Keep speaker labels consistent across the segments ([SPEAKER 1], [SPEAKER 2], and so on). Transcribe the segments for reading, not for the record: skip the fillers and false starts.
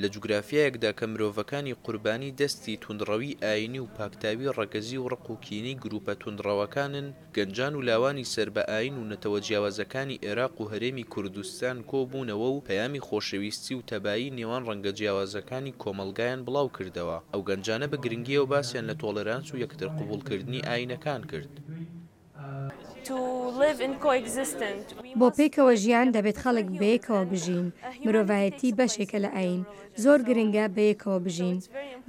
[SPEAKER 1] لە جوگرافیایەکدا کە مرۆڤەکانی قوربانی دەستی توندڕەوی ئاینی و پاکتاوی ڕەگەزی و ڕقوکینی گروپە توندڕەوەکانن، گەنجان و لاوانی سەر بە ئاین و نەتەوە جیاوازەکانی عێراق و هەرێمی کوردستان کۆبوونەوە و پەیامی خۆشەویستی و تەبایی نێوان ڕەنگە جیاوازەکانی کۆمەڵگایان بڵاو کردەوە. ئەو گەنجانە بە گرنگیەوە باسییان لە تۆڵەرانس و یەکتر قبوڵکردنی ئاینەکان کرد.
[SPEAKER 2] بۆ پێکەوە ژیان دەبێت خەڵک بەیەکەوە بژین. مرۆڤایەتی بەشێکە لە ئاین. زۆر گرنگە بەیەکەوە بژین.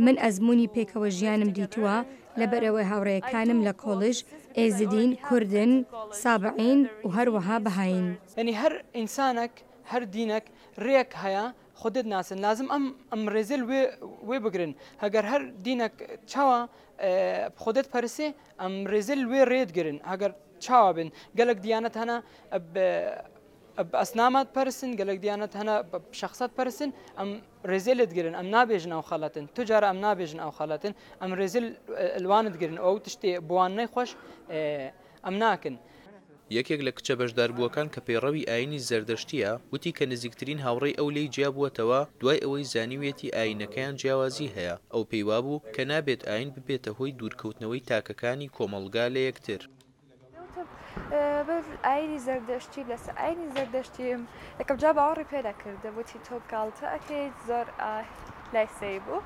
[SPEAKER 2] من ئەزمموی پێکەوە ژیانم دیتووە لەبەرەوەی هاوڕێیەکانم لە کۆڵژ ئێزدین، کوردن، سابعین و هەروەها بەهاین.
[SPEAKER 3] یعنی هەر ئینسانێک هەر دینێک ڕێک هەیە خودت ناسن لازم ئەم ڕێزل وێ بگرن. هەگەر هەر دینێک چاوە خودت پەرسێ ئەم ڕێزل وێ ڕێدگرن. هەگەر چاوە بن گەلک دیانەت هەنا ئەسنامات پەرسن، گەلک دیانەت هەنا شخصات پەرسن، ئەم ڕێزێلت گرن، ئەم نابێژن ئەو خەڵەتن، توجارە ئەم نابێژن ئەو خەڵەتن، ئەم ڕێزل ئەلوانت گرن ئەو تشتێ بوان نەیخۆش ئەم ناکن.
[SPEAKER 1] یەکێک لە کچە بەشداربووەکان کە پەیڕەوی ئاینی زەردەشتیە وتی کە نزیکترین هاوڕێی ئەو لێی جیابووەتەوە دوای ئەوەی زانیوێتی ئاینەکەیان جیاوازی هەیە. ئەو پێیوا بوو کە نابێت ئاین ببێتە هۆی دوورکەوتنەوەی تاکەکانی کۆمەڵگا لە یەکتر.
[SPEAKER 4] ئاینی زەردەشتی لەسەر ئاینی زەردەشتیم یەکەم جا باوەڕی پێدا کردە بۆتی تۆ گاڵتە ئەکەیت زۆر لای سەی بوو،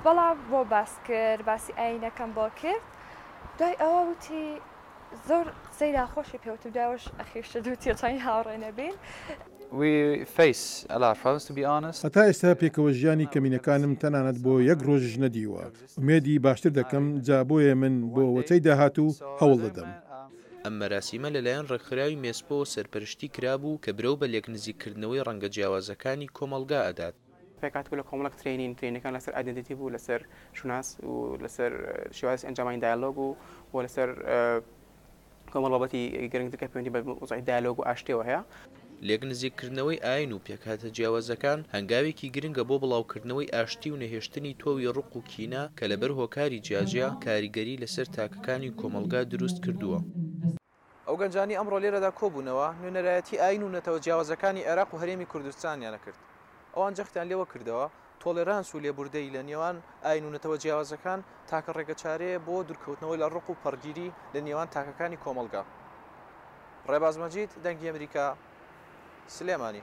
[SPEAKER 4] بەڵام بۆ باس کرد باسی ئاینەکەم بۆ کرد. دوای ئەوە وتی زۆر قسەی ناخۆشی پێوتم داوەش ئەخیشتە دووتی تۆی هاوڕێ نەبین.
[SPEAKER 5] هەتا ئێستا پێکەوە ژیانی کەمینەکانم تەنانەت بۆ یەک ڕۆژش نەدیوە. ئومێدی باشتر دەکەم جا بۆیە من بۆ وەتەی داهاتوو هەوڵ دەدەم.
[SPEAKER 1] ئەم مەراسیمە لەلایەن ڕێکخراوی مێسپۆ سەرپەرشتی کرابوو کە برەو بە لێک نزیککردنەوەی ڕەنگە جیاوازەکانی کۆمەڵگا ئەدات.
[SPEAKER 6] پێکاتبوو لە کۆمەڵک ترینەکان لەسەر ئایدنتیتی بوو، لەسەر شوناس و لەسەر شێوازی ئەنجامانی دایالۆگ و لەسەر کۆمەڵ بابەتی گرنگتر کە پەیوەندی بە وەزعی دایالۆگ و ئاشتیەوە هەیە.
[SPEAKER 1] لێک نزیککردنەوەی ئاین و پێکهاتە جیاوازەکان هەنگاوێکی گرنگە بۆ بڵاوکردنەوەی ئاشتی و نەهێشتنی تۆوی ڕق و کینە کە لەبەر هۆکاری جیاجیا کاریگەری لەسەر تاکەکانی کۆمەڵگا دروست کردووە.
[SPEAKER 7] ئەو گەنجانی ئەمڕۆ لێرەدا کۆبوونەوە نوێنەرایەتی ئاین و نەتەوە جیاوازەکانی عێراق و هەرێمی کوردستانیانە کرد. ئەوان جەختیان لێوە کردەوە تۆلێرانس و لێبوردەی لە نێوان ئاین و نەتەوە جیاوازەکان تاکە ڕێگەچارەیە بۆ دوورکەوتنەوەی لە ڕق و پەرگیری لە نێوان تاکەکانی کۆمەڵگا. ڕێباز مەجید، دەنگی ئەمریکا، سلێمانی.